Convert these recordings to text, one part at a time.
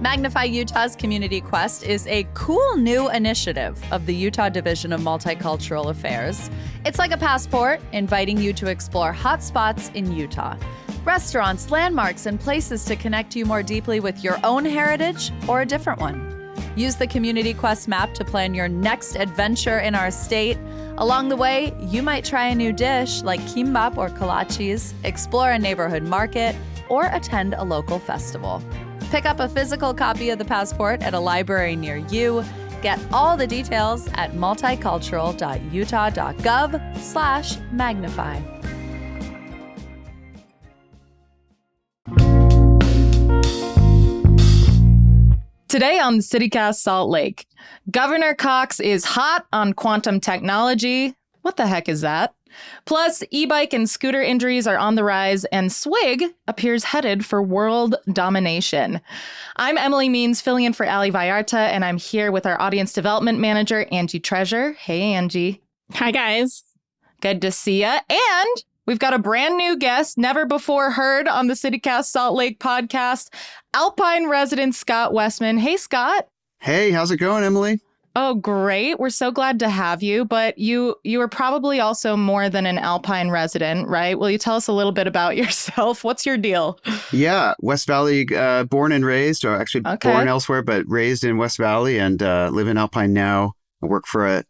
Magnify Utah's Community Quest is a cool new initiative of the Utah Division of Multicultural Affairs. It's like a passport, inviting you to explore hot spots in Utah. Restaurants, landmarks, and places to connect you more deeply with your own heritage or a different one. Use the Community Quest map to plan your next adventure in our state. Along the way, you might try a new dish like kimbap or kolaches, explore a neighborhood market, or attend a local festival. Pick up a physical copy of the passport at a library near you. Get all the details at multicultural.utah.gov/magnify. Today on CityCast Salt Lake, Governor Cox is hot on quantum technology. What the heck is that? Plus, e-bike and scooter injuries are on the rise, and Swig appears headed for world domination. I'm Emily Means, filling in for Ali Vallarta, and I'm here with our audience development manager, Angie Treasure. Hey, Angie. Hi, guys. Good to see ya. And we've got a brand new guest, never before heard on the CityCast Salt Lake podcast, Alpine resident Scott Wessman. Hey, Scott. Hey, how's it going, Emily? Oh, great. We're so glad to have you. But you are probably also more than an Alpine resident, right? Will you tell us a little bit about yourself? What's your deal? Yeah, West Valley, born and raised, or actually born elsewhere, but raised in West Valley and live in Alpine now. I work for a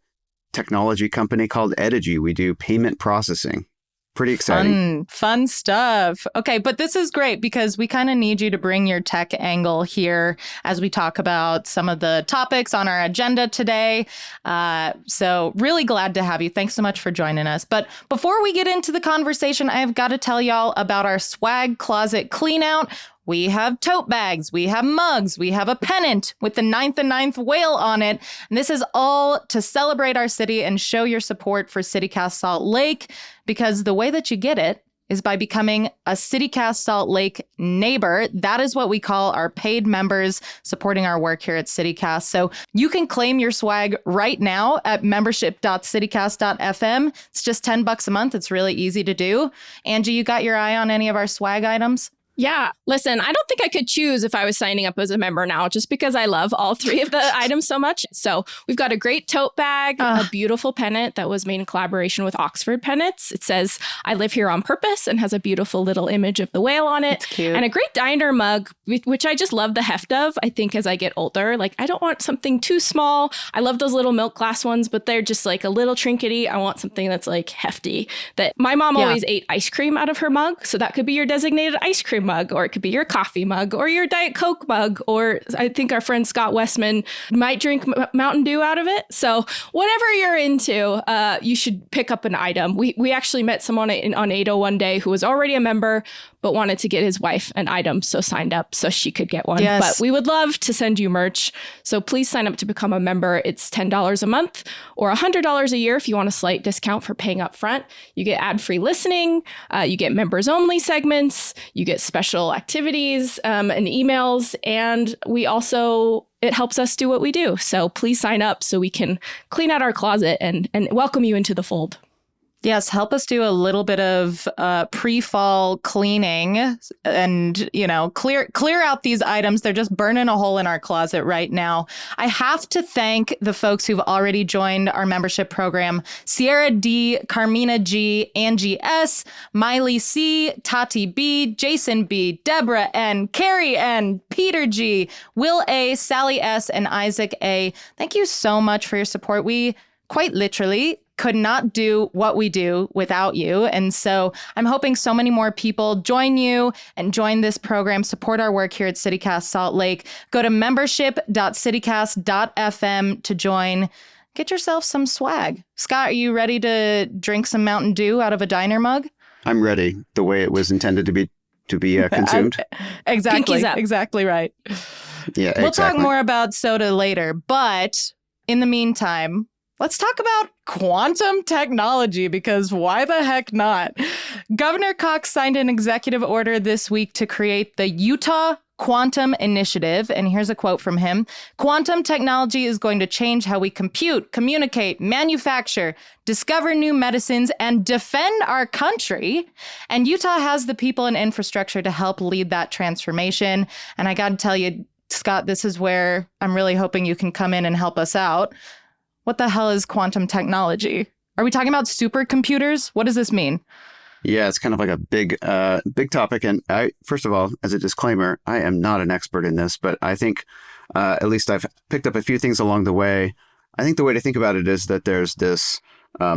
technology company called Edigy. We do payment processing. Pretty exciting. Fun stuff. Okay, but this is great because we kind of need you to bring your tech angle here as we talk about some of the topics on our agenda today. So really glad to have you. Thanks so much for joining us. But before we get into the conversation, I've got to tell y'all about our swag closet clean out. We have tote bags, we have mugs, we have a pennant with the 9th and 9th whale on it. And this is all to celebrate our city and show your support for CityCast Salt Lake, because the way that you get it is by becoming a CityCast Salt Lake neighbor. That is what we call our paid members supporting our work here at CityCast. So you can claim your swag right now at membership.citycast.fm. It's just $10 a month. It's really easy to do. Angie, you got your eye on any of our swag items? Yeah. Listen, I don't think I could choose if I was signing up as a member now, just because I love all three of the items so much. So we've got a great tote bag, a beautiful pennant that was made in collaboration with Oxford Pennants. It says, "I live here on purpose," and has a beautiful little image of the whale on it. It's cute. And a great diner mug, which I just love the heft of. I think as I get older, like I don't want something too small. I love those little milk glass ones, but they're just like a little trinkety. I want something that's like hefty. That my mom always ate ice cream out of her mug. So that could be your designated ice cream mug, or it could be your coffee mug or your Diet Coke mug, or I think our friend Scott Wessman might drink Mountain Dew out of it. So whatever you're into, you should pick up an item. We actually met someone on Ado one day who was already a member, but wanted to get his wife an item, so signed up so she could get one. Yes. But we would love to send you merch. So please sign up to become a member. It's $10 a month or $100 a year if you want a slight discount for paying up front. You get ad-free listening. You get members-only segments. You get special activities and emails. And we also... it helps us do what we do. So please sign up so we can clean out our closet and welcome you into the fold. Yes, help us do a little bit of pre-fall cleaning and, clear out these items. They're just burning a hole in our closet right now. I have to thank the folks who've already joined our membership program: Sierra D, Carmina G, Angie S, Miley C, Tati B, Jason B, Deborah N, Carrie N, Peter G, Will A, Sally S, and Isaac A. Thank you so much for your support. We quite literally could not do what we do without you. And so I'm hoping so many more people join you and join this program, support our work here at CityCast Salt Lake. Go to membership.citycast.fm to join. Get yourself some swag. Scott, are you ready to drink some Mountain Dew out of a diner mug? I'm ready, the way it was intended to be consumed. Exactly. Exactly right. Yeah, We'll talk more about soda later, but in the meantime, let's talk about quantum technology, because why the heck not? Governor Cox signed an executive order this week to create the Utah Quantum Initiative. And here's a quote from him. "Quantum technology is going to change how we compute, communicate, manufacture, discover new medicines, and defend our country. And Utah has the people and infrastructure to help lead that transformation." And I got to tell you, Scott, this is where I'm really hoping you can come in and help us out. What the hell is quantum technology? Are we talking about supercomputers? What does this mean? Yeah, it's kind of like a big topic. And first of all, as a disclaimer, I am not an expert in this, but I think at least I've picked up a few things along the way. I think the way to think about it is that there's this,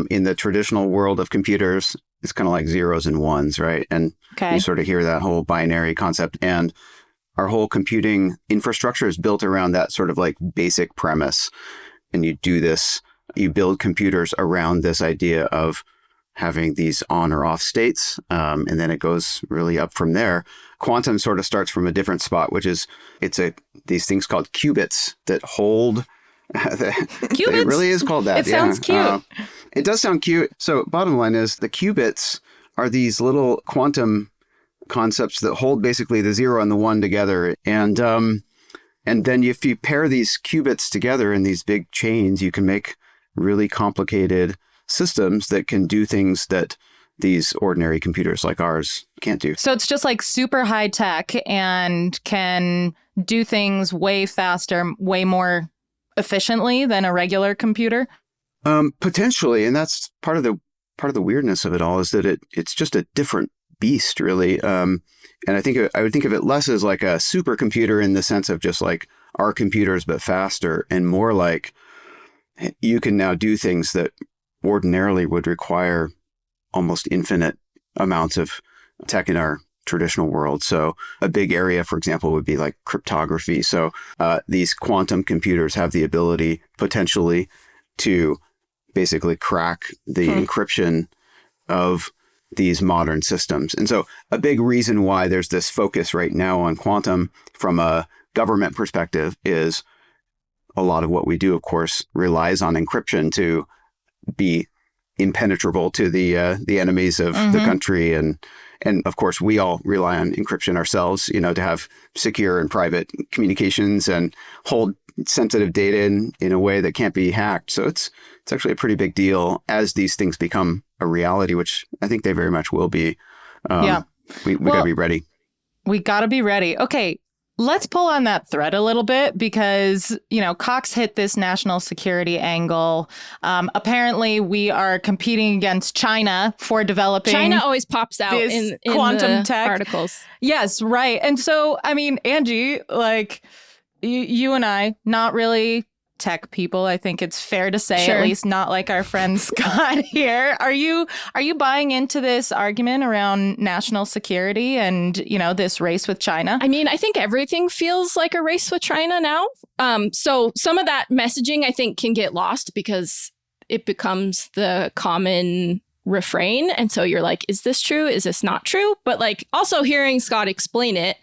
in the traditional world of computers, it's kind of like zeros and ones, right? And you sort of hear that whole binary concept. And our whole computing infrastructure is built around that sort of like basic premise. And you build computers around this idea of having these on or off states. And then it goes really up from there. Quantum sort of starts from a different spot, which is these things called qubits that hold. Qubits? It really is called that. It sounds cute. It does sound cute. So bottom line is the qubits are these little quantum concepts that hold basically the 0 and the 1 together. And then if you pair these qubits together in these big chains, you can make really complicated systems that can do things that these ordinary computers like ours can't do. So it's just like super high tech and can do things way faster, way more efficiently than a regular computer? Potentially. And that's part of the weirdness of it all, is that it's just a different beast, really. And I would think of it less as like a supercomputer in the sense of just like our computers, but faster, and more like you can now do things that ordinarily would require almost infinite amounts of tech in our traditional world. So a big area, for example, would be like cryptography. So these quantum computers have the ability potentially to basically crack the encryption of these modern systems. And so a big reason why there's this focus right now on quantum from a government perspective is a lot of what we do, of course, relies on encryption to be impenetrable to the enemies of the country. And of course, we all rely on encryption ourselves, to have secure and private communications and hold sensitive data in a way that can't be hacked. So it's actually a pretty big deal as these things become a reality, which I think they very much will be. We got to be ready. We got to be ready. Okay. Let's pull on that thread a little bit because, Cox hit this national security angle. Apparently, we are competing against China for developing. China always pops out in quantum the tech articles. Yes, right. And so, Angie, like you and I, not really tech people, I think it's fair to say, Sure. At least not like our friend Scott here. Are you buying into this argument around national security and, this race with China? I think everything feels like a race with China now. So some of that messaging, I think, can get lost because it becomes the common refrain. And so you're like, is this true? Is this not true? But like also hearing Scott explain it,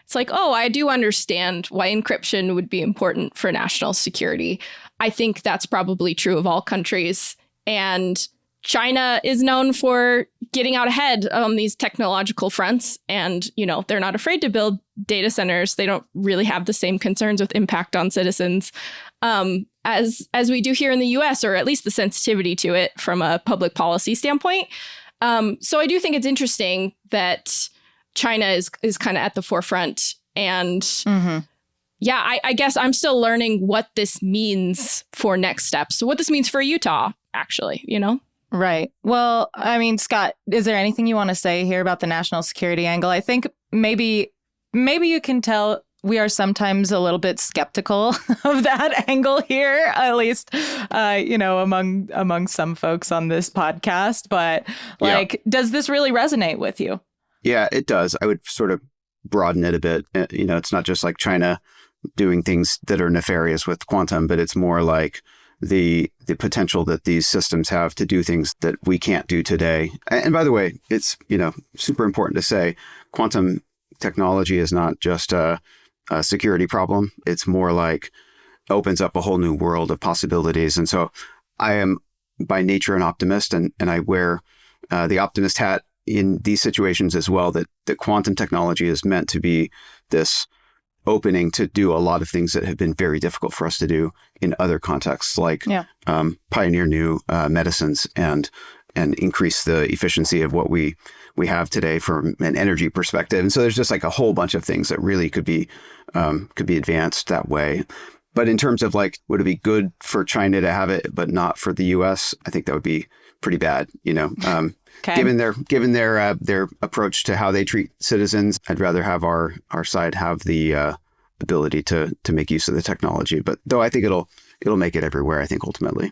it's like, oh, I do understand why encryption would be important for national security. I think that's probably true of all countries. And China is known for getting out ahead on these technological fronts. And, they're not afraid to build data centers. They don't really have the same concerns with impact on citizens as we do here in the US, or at least the sensitivity to it from a public policy standpoint. So I do think it's interesting that China is kind of at the forefront. And I guess I'm still learning what this means for next steps. So what this means for Utah, actually, Right. Well, Scott, is there anything you want to say here about the national security angle? I think maybe you can tell we are sometimes a little bit skeptical of that angle here, at least, among some folks on this podcast. But does this really resonate with you? Yeah, it does. I would sort of broaden it a bit. It's not just like China doing things that are nefarious with quantum, but it's more like the potential that these systems have to do things that we can't do today. And by the way, it's, super important to say quantum technology is not just a security problem. It's more like opens up a whole new world of possibilities. And so I am by nature an optimist, and I wear the optimist hat in these situations as well, that quantum technology is meant to be this opening to do a lot of things that have been very difficult for us to do in other contexts, like pioneer new medicines and increase the efficiency of what we we have today from an energy perspective. And so there's just like a whole bunch of things that really could be advanced that way. But in terms of like, would it be good for China to have it, but not for the U.S.? I think that would be pretty bad, Okay. Given their approach to how they treat citizens. I'd rather have our side have the ability to make use of the technology. But though I think it'll make it everywhere, I think ultimately.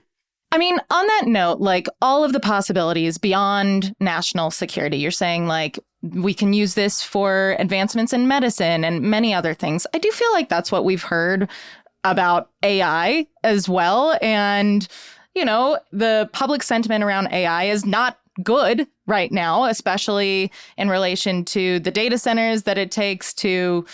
I mean, on that note, like all of the possibilities beyond national security, you're saying like we can use this for advancements in medicine and many other things. I do feel like that's what we've heard about AI as well. And, the public sentiment around AI is not good right now, especially in relation to the data centers that it takes to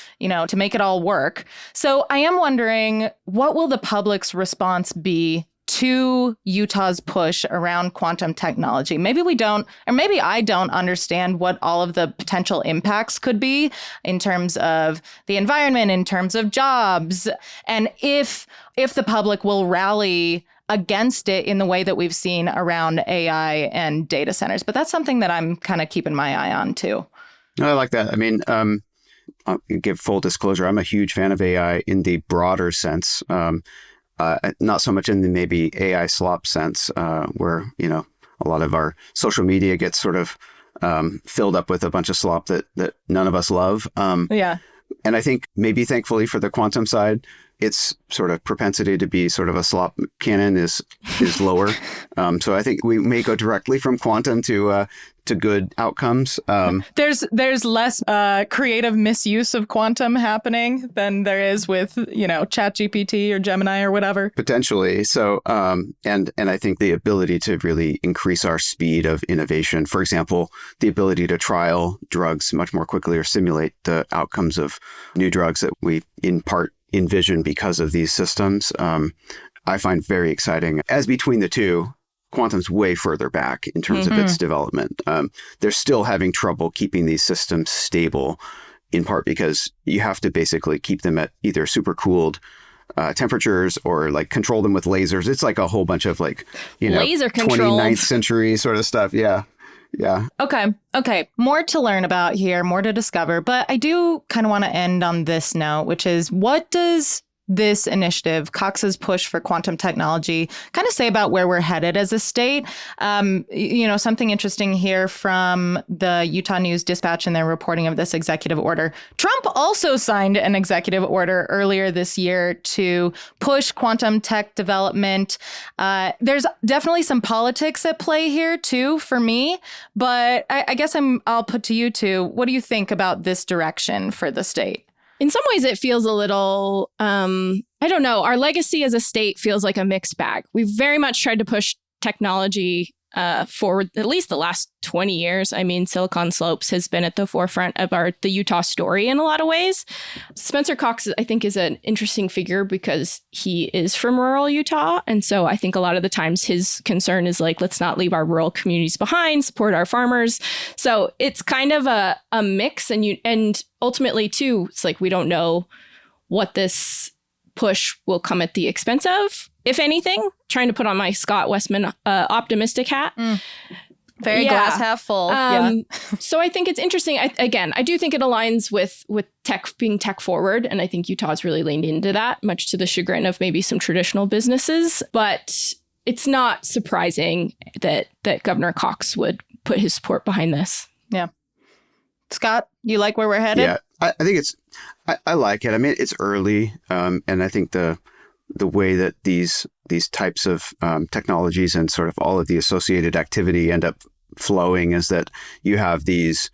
make it all work. So I am wondering, what will the public's response be to Utah's push around quantum technology? Maybe we don't, or maybe I don't understand what all of the potential impacts could be in terms of the environment, in terms of jobs, and if the public will rally against it in the way that we've seen around AI and data centers. But that's something that I'm kind of keeping my eye on too. I like that. I mean, I'll give full disclosure. I'm a huge fan of AI in the broader sense. Not so much in the maybe AI slop sense, where, a lot of our social media gets sort of filled up with a bunch of slop that none of us love. Yeah. And I think maybe thankfully for the quantum side, its sort of propensity to be sort of a slop cannon is lower. So I think we may go directly from quantum to good outcomes. There's less creative misuse of quantum happening than there is with, ChatGPT or Gemini or whatever. Potentially. So, and I think the ability to really increase our speed of innovation, for example, the ability to trial drugs much more quickly or simulate the outcomes of new drugs that we in part envision because of these systems, I find very exciting. As between the two, quantum's way further back in terms of its development. They're still having trouble keeping these systems stable, in part because you have to basically keep them at either supercooled temperatures or like control them with lasers. It's like a whole bunch of like, laser 29th century sort of stuff. Yeah. Yeah. Okay. More to learn about here, more to discover. But I do kind of want to end on this note, which is, what does this initiative, Cox's push for quantum technology, kind of say about where we're headed as a state? Something interesting here from the Utah News Dispatch and their reporting of this executive order. Trump also signed an executive order earlier this year to push quantum tech development. There's definitely some politics at play here too, for me. But I guess I'll put to you two, what do you think about this direction for the state? In some ways, it feels a little, I don't know. Our legacy as a state feels like a mixed bag. We've very much tried to push technology forward at least the last 20 years. I mean, Silicon Slopes has been at the forefront of the Utah story in a lot of ways. Spencer Cox, I think, is an interesting figure because he is from rural Utah. And so I think a lot of the times his concern is like, let's not leave our rural communities behind, support our farmers. So it's kind of a mix. And ultimately, too, it's like we don't know what this push will come at the expense of, if anything. Trying to put on my Scott Wessman optimistic hat. Very glass half full. So I think it's interesting. I do think it aligns with tech being tech forward. And I think Utah's really leaned into that, much to the chagrin of maybe some traditional businesses. But it's not surprising that Governor Cox would put his support behind this. Yeah. Scott, you like where we're headed? Yeah, I think I like it. I mean, it's early. And I think the way that these types of technologies and sort of all of the associated activity end up flowing is that you have these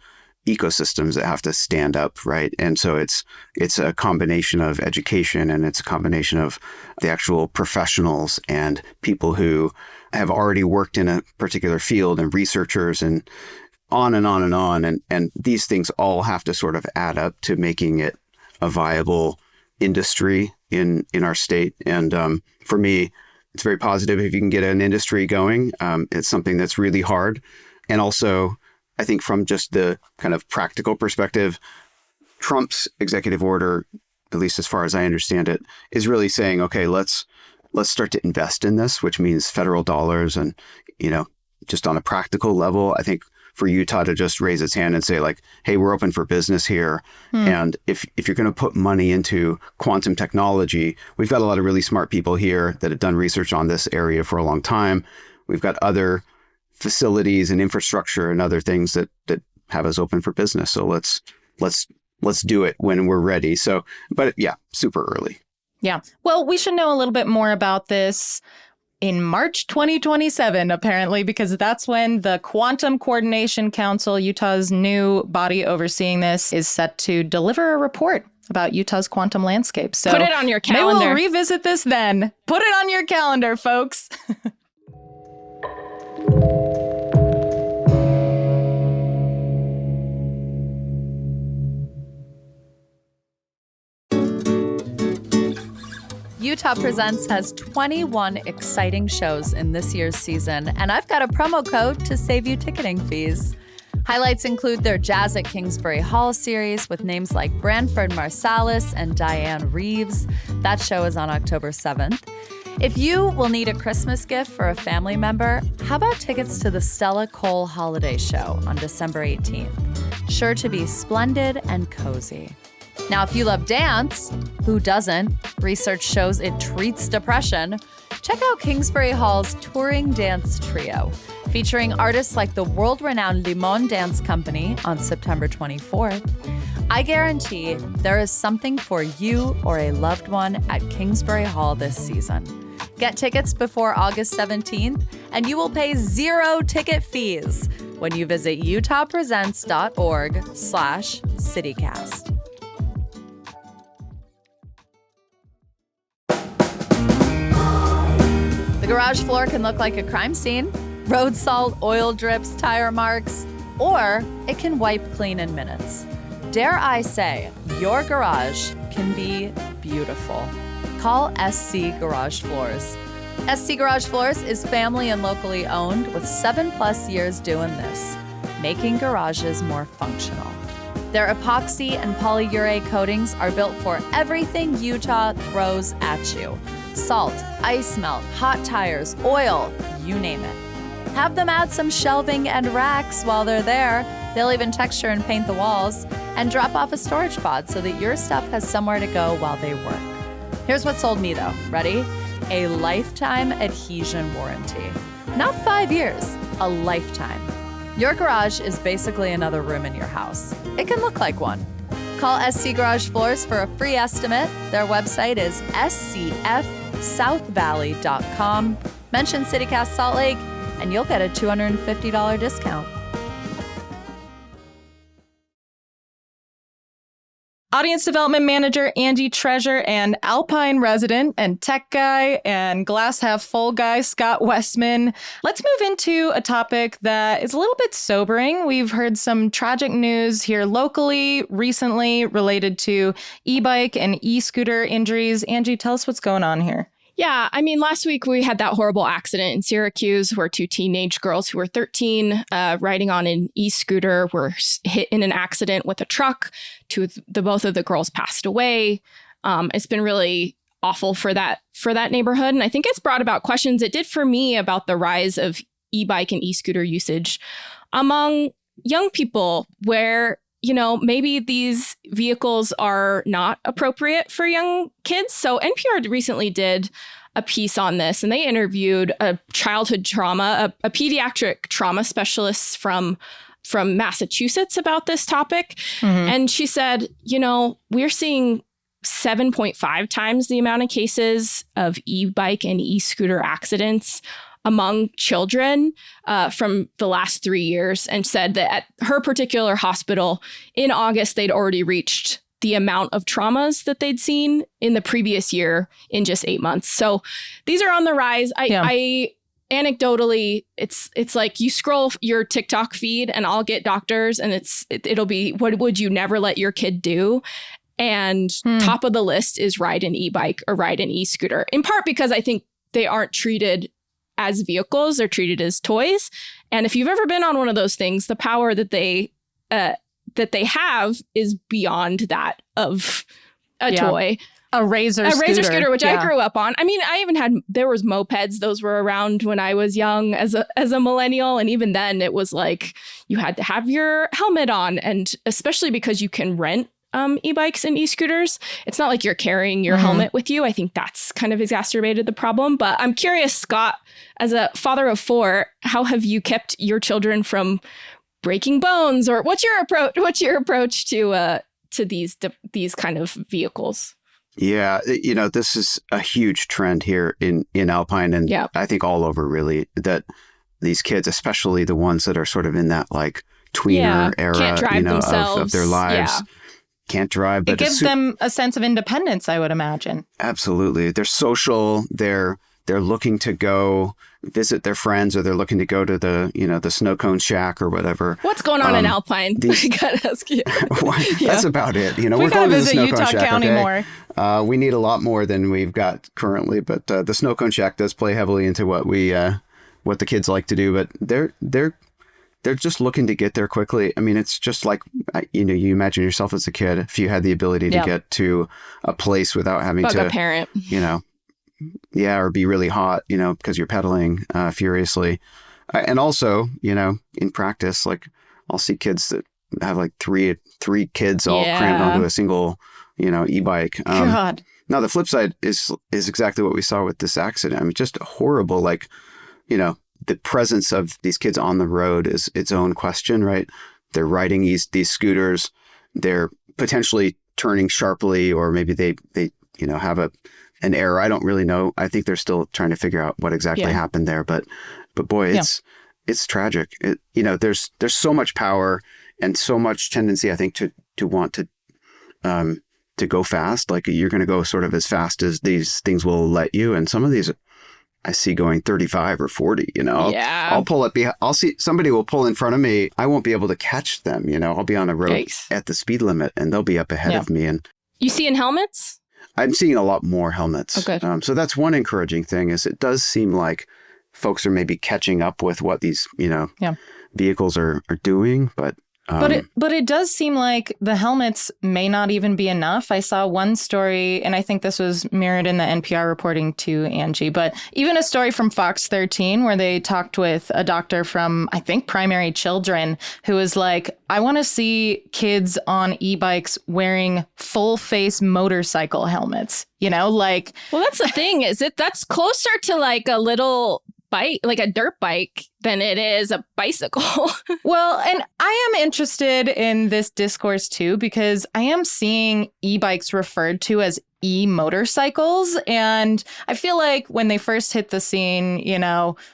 ecosystems that have to stand up, right? And so it's a combination of education, and it's a combination of the actual professionals and people who have already worked in a particular field, and researchers, and on and on and on. And these things all have to sort of add up to making it a viable industry in our state. And for me, it's very positive if you can get an industry going. It's something that's really hard. And also, I think from just the kind of practical perspective, Trump's executive order, at least as far as I understand it, is really saying, okay, let's start to invest in this, which means federal dollars. And, just on a practical level, I think for Utah to just raise its hand and say like, hey, we're open for business here. And if you're going to put money into quantum technology, we've got a lot of really smart people here that have done research on this area for a long time. We've got other facilities and infrastructure and other things that have us open for business. So let's do it when we're ready. So, but yeah, super early. Yeah. Well, we should know a little bit more about this in March 2027, apparently, because that's when the Quantum Coordination Council, Utah's new body overseeing this, is set to deliver a report about Utah's quantum landscape. So put it on your calendar. Maybe we'll revisit this then. Put it on your calendar, folks. Utah Presents has 21 exciting shows in this year's season, and I've got a promo code to save you ticketing fees. Highlights include their Jazz at Kingsbury Hall series with names like Branford Marsalis and Diane Reeves. That show is on October 7th. If you will need a Christmas gift for a family member, how about tickets to the Stella Cole Holiday Show on December 18th? Sure to be splendid and cozy. Now, if you love dance, who doesn't? Research shows it treats depression. Check out Kingsbury Hall's Touring Dance Trio, featuring artists like the world-renowned Limon Dance Company on September 24th. I guarantee there is something for you or a loved one at Kingsbury Hall this season. Get tickets before August 17th, and you will pay 0 ticket fees when you visit utahpresents.org/citycast. The garage floor can look like a crime scene. Road salt, oil drips, tire marks, or it can wipe clean in minutes. Dare I say, your garage can be beautiful. Call SC Garage Floors. SC Garage Floors is family and locally owned with 7+ years doing this, making garages more functional. Their epoxy and polyurethane coatings are built for everything Utah throws at you. Salt, ice melt, hot tires, oil, you name it. Have them add some shelving and racks while they're there. They'll even texture and paint the walls and drop off a storage pod so that your stuff has somewhere to go while they work. Here's what sold me though. Ready? A lifetime adhesion warranty. Not 5 years, a lifetime. Your garage is basically another room in your house. It can look like one. Call SC Garage Floors for a free estimate. Their website is scfsouthvalley.com. Mention CityCast Salt Lake, and you'll get a $250 discount. Audience Development Manager Angie Treasure and Alpine resident and tech guy and glass half full guy Scott Wessman. Let's move into a topic that is a little bit sobering. We've heard some tragic news here locally recently related to e-bike and e-scooter injuries. Angie, tell us what's going on here. Yeah, I mean, last week we had that horrible accident in Syracuse where 2 teenage girls who were 13 riding on an e-scooter were hit in an accident with a truck. Both of the girls passed away. It's been really awful for that neighborhood. And I think it's brought about questions. It did for me about the rise of e-bike and e-scooter usage among young people where, you know, maybe these vehicles are not appropriate for young kids. So NPR recently did a piece on this, and they interviewed a childhood trauma, a pediatric trauma specialist from Massachusetts about this topic. Mm-hmm. And she said, you know, we're seeing 7.5 times the amount of cases of e-bike and e-scooter accidents among children from the last 3 years, and said that at her particular hospital in August, they'd already reached the amount of traumas that they'd seen in the previous year in just 8 months. So these are on the rise. I anecdotally, it's like you scroll your TikTok feed and I'll get doctors and it'll be, what would you never let your kid do? And top of the list is ride an e-bike or ride an e-scooter, in part because I think they aren't treated as vehicles, they're treated as toys. And if you've ever been on one of those things, the power that they have is beyond that of a toy. A Razor scooter, which I grew up on. I mean, I even there was mopeds. Those were around when I was young as a millennial. And even then it was like you had to have your helmet on. And especially because you can rent e-bikes and e-scooters, it's not like you're carrying your helmet with you. I think that's kind of exacerbated the problem. But I'm curious, Scott, as a father of 4, how have you kept your children from breaking bones? Or what's your approach to these kind of vehicles? Yeah, this is a huge trend here in Alpine, and I think all over, really, that these kids, especially the ones that are sort of in that like tweener era, can't drive themselves. Of their lives, can't drive. But it gives them a sense of independence, I would imagine. Absolutely. They're social. They're looking to go visit their friends, or they're looking to go to the snow cone shack or whatever. What's going on in Alpine? I gotta ask you. That's about it. We're going to the visit snow Utah cone shack, County okay? more. We need a lot more than we've got currently, but the snow cone shack does play heavily into what the kids like to do. But they're just looking to get there quickly. I mean, it's just like, you imagine yourself as a kid, if you had the ability to get to a place without having Bug to a parent. Or be really hot, because you're pedaling furiously. And also, in practice, like I'll see kids that have like three kids all crammed onto a single, e-bike. God. Now, the flip side is exactly what we saw with this accident. I mean, just horrible, like, the presence of these kids on the road is its own question, right? They're riding these scooters. They're potentially turning sharply, or maybe they have an error. I don't really know. I think they're still trying to figure out what exactly happened there. But boy, it's tragic. There's so much power and so much tendency, I think, to want to go fast. Like you're going to go sort of as fast as these things will let you. And some of these I see going 35 or 40, I'll pull up. I'll see somebody will pull in front of me. I won't be able to catch them. I'll be on the road at the speed limit and they'll be up ahead of me. And you see in helmets? I'm seeing a lot more helmets. Okay. So that's one encouraging thing, is it does seem like folks are maybe catching up with what these, vehicles are doing. But it does seem like the helmets may not even be enough. I saw one story, and I think this was mirrored in the NPR reporting too, Angie, but even a story from Fox 13 where they talked with a doctor from, I think, Primary Children, who was like, I want to see kids on e-bikes wearing full face motorcycle helmets, like. Well, that's the thing, that's closer to like a little bike, like a dirt bike, than it is a bicycle. Well, and I am interested in this discourse too, because I am seeing e-bikes referred to as e-motorcycles. And I feel like when they first hit the scene,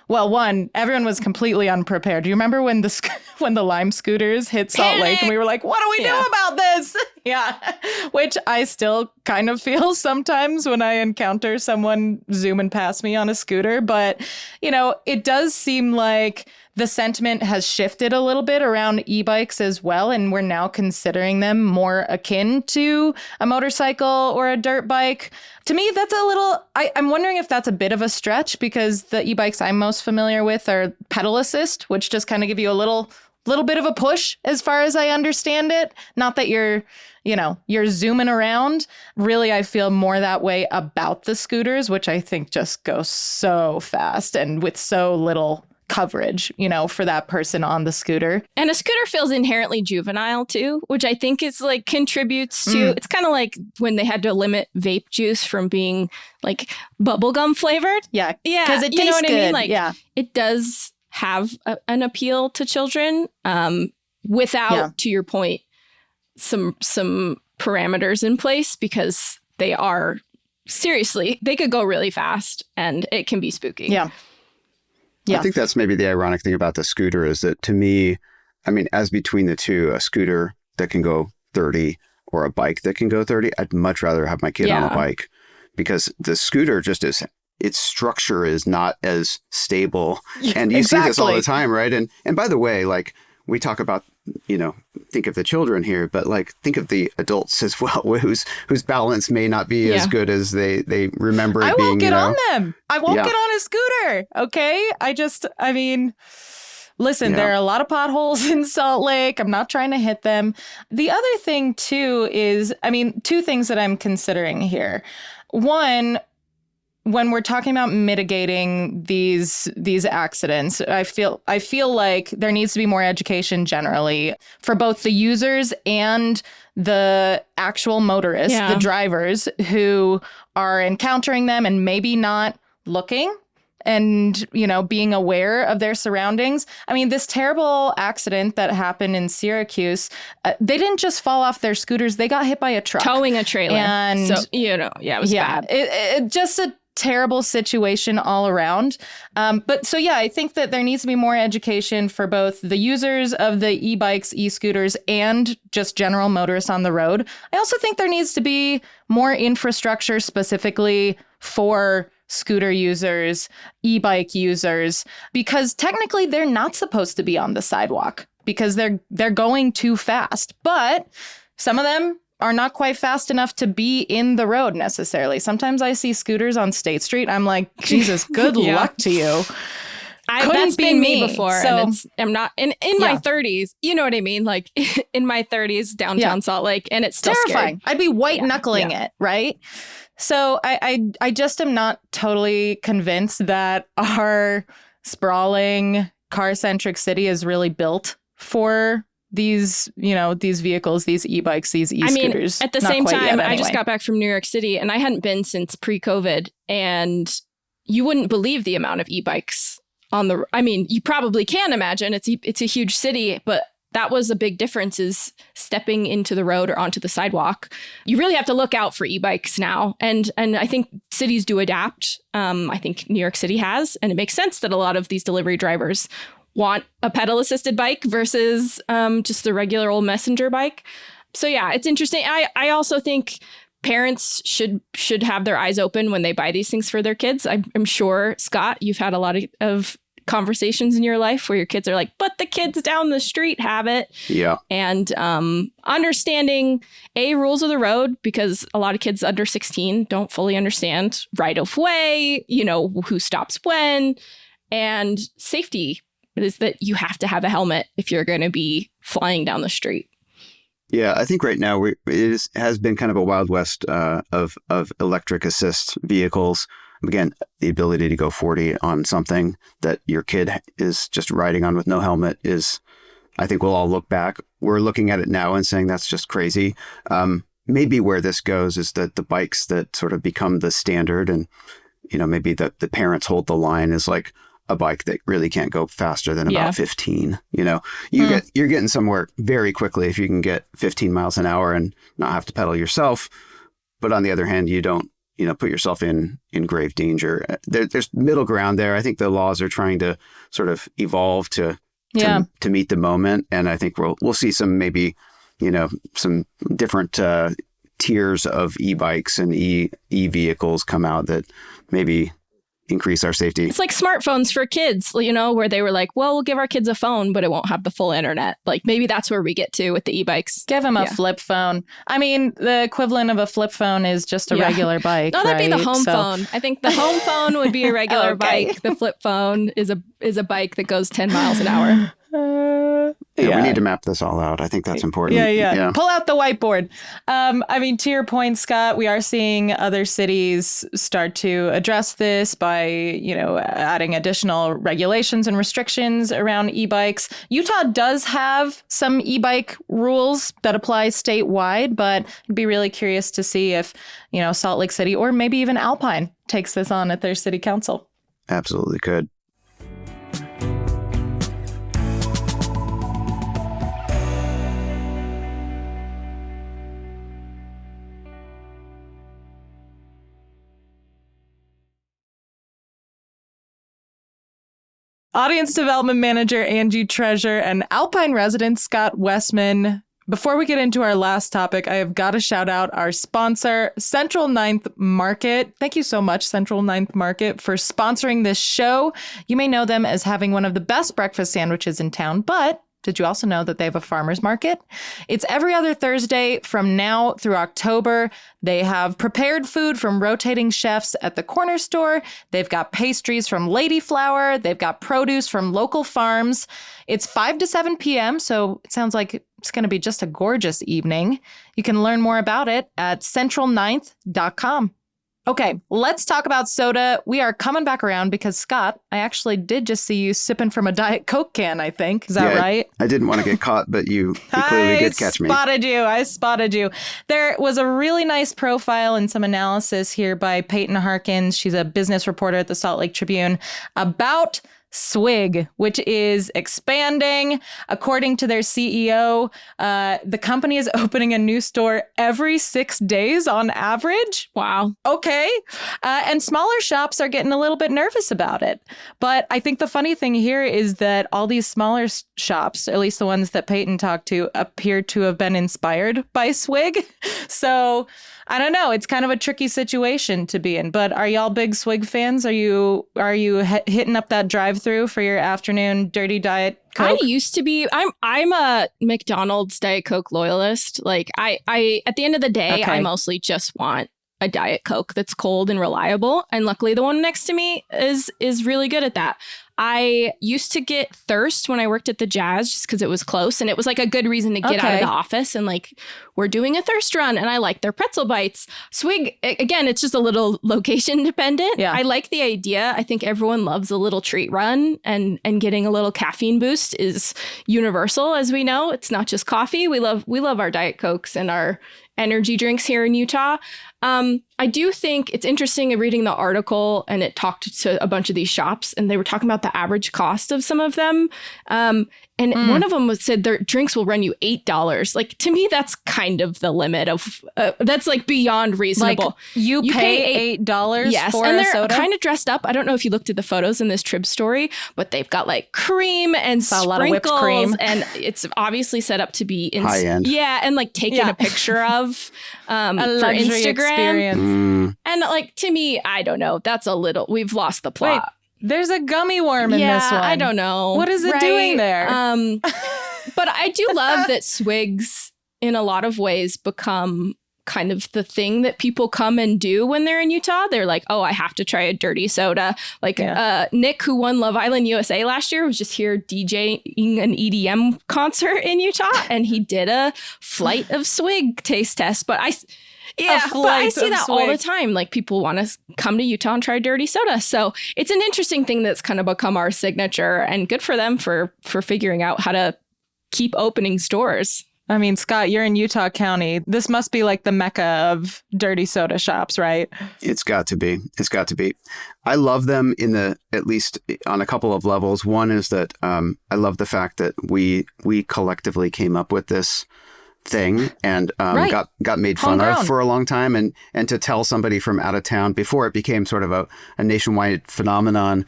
one, everyone was completely unprepared. Do you remember when the Lime scooters hit Salt Lake and we were like, what do we do about this? Yeah. Which I still kind of feel sometimes when I encounter someone zooming past me on a scooter. But, it does seem like the sentiment has shifted a little bit around e-bikes as well, and we're now considering them more akin to a motorcycle or a dirt bike. To me, that's a little, I'm wondering if that's a bit of a stretch, because the e-bikes I'm most familiar with are pedal assist, which just kind of give you a little bit of a push as far as I understand it. Not that you're zooming around. Really, I feel more that way about the scooters, which I think just go so fast and with so little coverage, for that person on the scooter. And a scooter feels inherently juvenile too, which I think is like contributes to, it's kind of like when they had to limit vape juice from being like bubblegum flavored. Yeah. Yeah. Because it tastes what good. I mean? Like it does have an appeal to children without, to your point, some parameters in place, because they are seriously, they could go really fast and it can be spooky. Yeah. I think that's maybe the ironic thing about the scooter, is that to me, I mean, as between the two, a scooter that can go 30 or a bike that can go 30, I'd much rather have my kid on a bike, because the scooter its structure is not as stable. And you see this all the time, right? And by the way, like we talk about, think of the children here, but like think of the adults as well, whose balance may not be as good as they remember it being. I won't get on them. I won't get on a scooter. Okay. Listen, there are a lot of potholes in Salt Lake. I'm not trying to hit them. The other thing, too, is, two things that I'm considering here. One, when we're talking about mitigating these accidents, I feel like there needs to be more education generally for both the users and the actual motorists, the drivers who are encountering them and maybe not looking and, being aware of their surroundings. This terrible accident that happened in Syracuse, they didn't just fall off their scooters. They got hit by a truck. Towing a trailer. And, so, it was bad. It just a terrible situation all around. I think that there needs to be more education for both the users of the e-bikes, e-scooters, and just general motorists on the road. I also think there needs to be more infrastructure specifically for scooter users, e-bike users, because technically they're not supposed to be on the sidewalk because they're going too fast. But some of them are not quite fast enough to be in the road necessarily. Sometimes I see scooters on State Street. I'm like, Jesus, good luck to you. That's been me before. So, and I'm not in my 30s. You know what I mean? Like in my 30s, downtown Salt Lake, and it's still terrifying. Scary. I'd be white knuckling it, right? So I just am not totally convinced that our sprawling car-centric city is really built for these vehicles, these e-bikes, these e-scooters. At the same time, I just got back from New York City and I hadn't been since pre-COVID, and you wouldn't believe the amount of e-bikes on the, you probably can imagine it's a huge city, but that was a big difference, is stepping into the road or onto the sidewalk. You really have to look out for e-bikes now. And I think cities do adapt. I think New York City has, and it makes sense that a lot of these delivery drivers want a pedal assisted bike versus just the regular old messenger bike. So yeah, it's interesting. I also think parents should have their eyes open when they buy these things for their kids. I'm sure, Scott, you've had a lot of conversations in your life where your kids are like, but the kids down the street have it. Yeah. And understanding rules of the road, because a lot of kids under 16 don't fully understand right of way, who stops when, and safety is that you have to have a helmet if you're going to be flying down the street. Yeah, I think right now has been kind of a Wild West of electric assist vehicles. Again, the ability to go 40 on something that your kid is just riding on with no helmet is, I think we'll all look back. We're looking at it now and saying that's just crazy. Maybe where this goes is that the bikes that sort of become the standard, and maybe the parents hold the line, is like a bike that really can't go faster than about 15. You're getting somewhere very quickly if you can get 15 miles an hour and not have to pedal yourself. But on the other hand, you don't put yourself in grave danger. There's middle ground there. I think the laws are trying to sort of evolve to meet the moment. And I think we'll see some some different tiers of e-bikes and e-vehicles come out that maybe increase our safety. It's like smartphones for kids, where they were like, well, we'll give our kids a phone, but it won't have the full internet. Like maybe that's where we get to with the e-bikes. Give them a flip phone. The equivalent of a flip phone is just a regular bike. No, that'd be the home phone. I think the home phone would be a regular bike. The flip phone is a bike that goes 10 miles an hour. We need to map this all out. I think that's important. Yeah. Pull out the whiteboard. To your point, Scott, we are seeing other cities start to address this by, adding additional regulations and restrictions around e-bikes. Utah does have some e-bike rules that apply statewide, but I'd be really curious to see if, Salt Lake City or maybe even Alpine takes this on at their city council. Absolutely could. Audience Development Manager Angie Treasure and Alpine resident Scott Wessman. Before we get into our last topic, I have got to shout out our sponsor, Central 9th Market. Thank you so much, Central 9th Market, for sponsoring this show. You may know them as having one of the best breakfast sandwiches in town, but Did you also know that they have a farmer's market? It's every other Thursday from now through October. They have prepared food from rotating chefs at the corner store. They've got pastries from Lady Flower. They've got produce from local farms. It's 5 to 7 p.m., so it sounds like it's going to be just a gorgeous evening. You can learn more about it at central9th.com. Okay, let's talk about soda. We are coming back around because, Scott, I actually did just see you sipping from a Diet Coke can, I think. Is that right? I didn't want to get caught, but you clearly did catch me. I spotted you. There was a really nice profile and some analysis here by Peyton Harkins. She's a business reporter at the Salt Lake Tribune about Swig, which is expanding. According to their CEO, the company is opening a new store every 6 days on average. Wow. Okay. And smaller shops are getting a little bit nervous about it. But I think the funny thing here is that all these smaller shops, at least the ones that Peyton talked to, appear to have been inspired by Swig. So I don't know. It's kind of a tricky situation to be in. But are y'all big Swig fans? Are you hitting up that drive-through for your afternoon dirty Diet Coke? I used to be. I'm a McDonald's Diet Coke loyalist. Like I at the end of the day, I mostly just want a Diet Coke that's cold and reliable. And luckily, the one next to me is really good at that. I used to get thirst when I worked at the Jazz just because it was close, and it was like a good reason to get out of the office and like, we're doing a thirst run, and I like their pretzel bites. Swig, again, it's just a little location dependent. Yeah. I like the idea. I think everyone loves a little treat run, and getting a little caffeine boost is universal, as we know. It's not just coffee. We love our Diet Cokes and our energy drinks here in Utah. I do think it's interesting in reading the article, and it talked to a bunch of these shops, and they were talking about the average cost of some of them. One of them said their drinks will run you $8. Like, to me, that's kind of the limit of that's like beyond reasonable. Like, you pay $8 yes, for and a they're soda? kind of dressed up. I don't know if you looked at the photos in this Trib story, but they've got like cream and sprinkles, a lot of whipped cream, and it's obviously set up to be high end. Yeah, and like taken a picture of for Instagram. Experience. And like, to me, I don't know. That's a little. We've lost the plot. Wait, there's a gummy worm in this one. I don't know. What is it doing there? But I do love that Swigs, in a lot of ways, become kind of the thing that people come and do when they're in Utah. They're like, oh, I have to try a dirty soda. Like Nick, who won Love Island USA last year, was just here DJing an EDM concert in Utah, and he did a flight of Swig taste test. But I see that all the time. Like, people want to come to Utah and try dirty soda. So it's an interesting thing that's kind of become our signature, and good for them for figuring out how to keep opening stores. I mean, Scott, you're in Utah County. This must be like the mecca of dirty soda shops, right? It's got to be. It's got to be. I love them at least on a couple of levels. One is that I love the fact that we collectively came up with this thing and got made fun of for a long time, and to tell somebody from out of town before it became sort of a nationwide phenomenon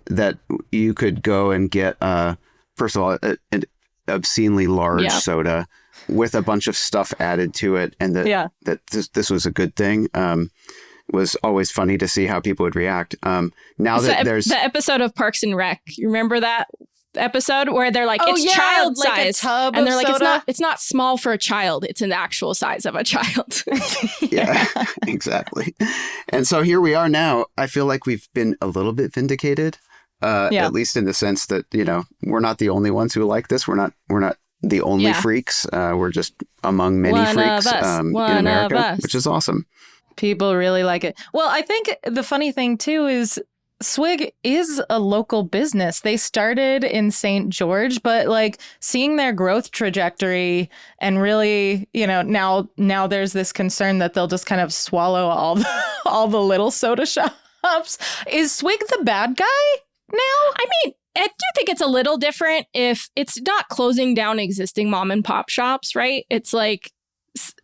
that you could go and get first of all an obscenely large soda with a bunch of stuff added to it, and that this was a good thing. Was always funny to see how people would react. Now that there's the episode of Parks and Rec, you remember that episode where they're like, it's child size, like a tub and they're of like, soda? it's not small for a child, it's an actual size of a child. Yeah, exactly. And so here we are now. I feel like we've been a little bit vindicated, at least in the sense that, you know, we're not the only ones who like this. We're not the only freaks. We're just among many freaks in America, which is awesome. People really like it. Well, I think the funny thing too is Swig is a local business. They started in St. George, but like seeing their growth trajectory and really, you know, now there's this concern that they'll just kind of swallow all the little soda shops. Is Swig the bad guy now? I mean, I do think it's a little different if it's not closing down existing mom and pop shops, right? It's like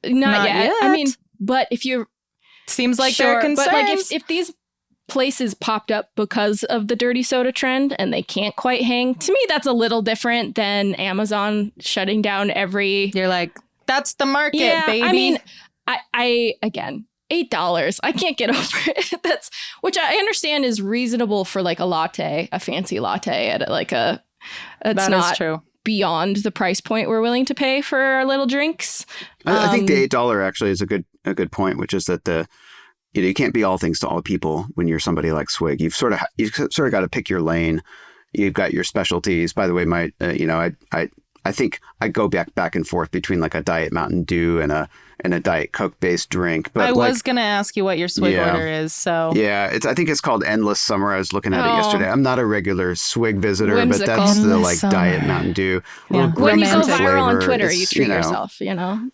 not yet. I mean, but if you seems like there are concerns. But like if these places popped up because of the dirty soda trend and they can't quite hang, to me that's a little different than Amazon shutting down every. You're like, that's the market, baby. I mean, I again, $8. I can't get over it. Which I understand is reasonable for like a latte, a fancy latte at like a. That is true. beyond the price point we're willing to pay for our little drinks. I think the $8 actually is a good point, which is that you can't be all things to all people when you're somebody like Swig. You've sort of got to pick your lane. You've got your specialties. By the way, I think I go back and forth between like a Diet Mountain Dew and a Diet Coke based drink. But I was going to ask you what your Swig order is. So yeah, I think it's called Endless Summer. I was looking at it yesterday. I'm not a regular Swig visitor, Whimsical. but that's the Endless like Diet Summer. Mountain Dew. Yeah. When you go Romantic viral on flavor. Twitter, It's, you treat yourself, you know?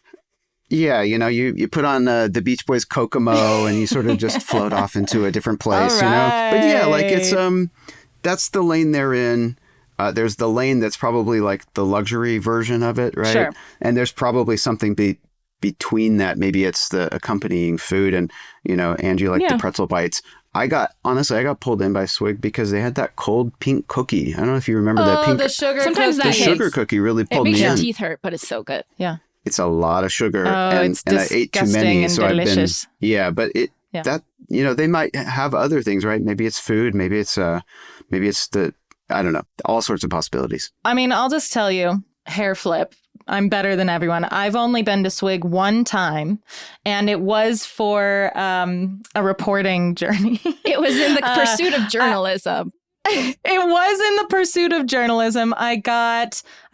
Yeah, you put on the Beach Boys Kokomo and you sort of just float off into a different place, All you know? But yeah, like it's right. that's the lane they're in. There's the lane that's probably like the luxury version of it, right? Sure. And there's probably something between that. Maybe it's the accompanying food, and Angie liked the pretzel bites. I got pulled in by Swig because they had that cold pink cookie. I don't know if you remember that pink. The sugar Sometimes cookie. that The sugar cookie really It pulled makes me your in. teeth hurt, but it's so good. Yeah. It's a lot of sugar, and it's I ate too many, disgusting so and I've delicious. been but that they might have other things, right? Maybe it's food, maybe it's the I don't know, all sorts of possibilities. I mean, I'll just tell you, hair flip. I'm better than everyone. I've only been to Swig one time, and it was for a reporting journey. It was in the pursuit of journalism. It was in the pursuit of journalism. I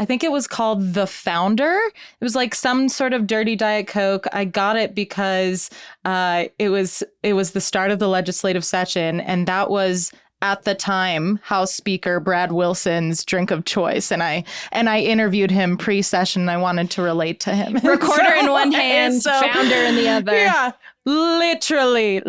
think it was called The Founder. It was like some sort of dirty Diet Coke. I got it because it was the start of the legislative session, and that was at the time House Speaker Brad Wilson's drink of choice, and I interviewed him pre-session. And I wanted to relate to him. Recorder in one hand, founder in the other. Yeah. Literally.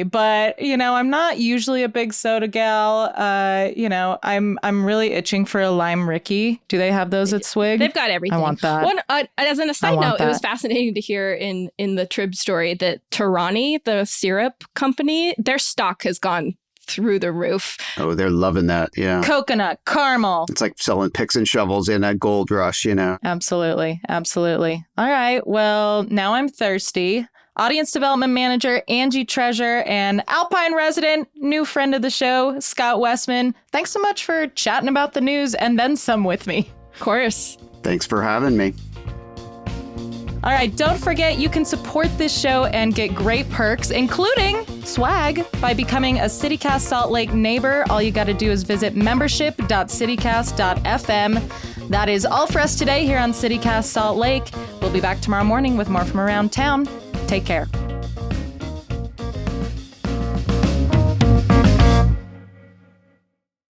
But, I'm not usually a big soda gal. I'm really itching for a Lime Ricky. Do they have those at Swig? They've got everything. I want that. As an aside note, it was fascinating to hear in the Trib story that Tarani, the syrup company, their stock has gone through the roof. Oh, they're loving that. Yeah. Coconut, caramel. It's like selling picks and shovels in a gold rush, Absolutely. All right. Well, now I'm thirsty. Audience Development Manager Angie Treasure and Alpine resident, new friend of the show, Scott Wessman. Thanks so much for chatting about the news and then some with me. Of course. Thanks for having me. All right, don't forget you can support this show and get great perks, including swag, by becoming a CityCast Salt Lake neighbor. All you got to do is visit membership.citycast.fm. That is all for us today here on CityCast Salt Lake. We'll be back tomorrow morning with more from around town. Take care.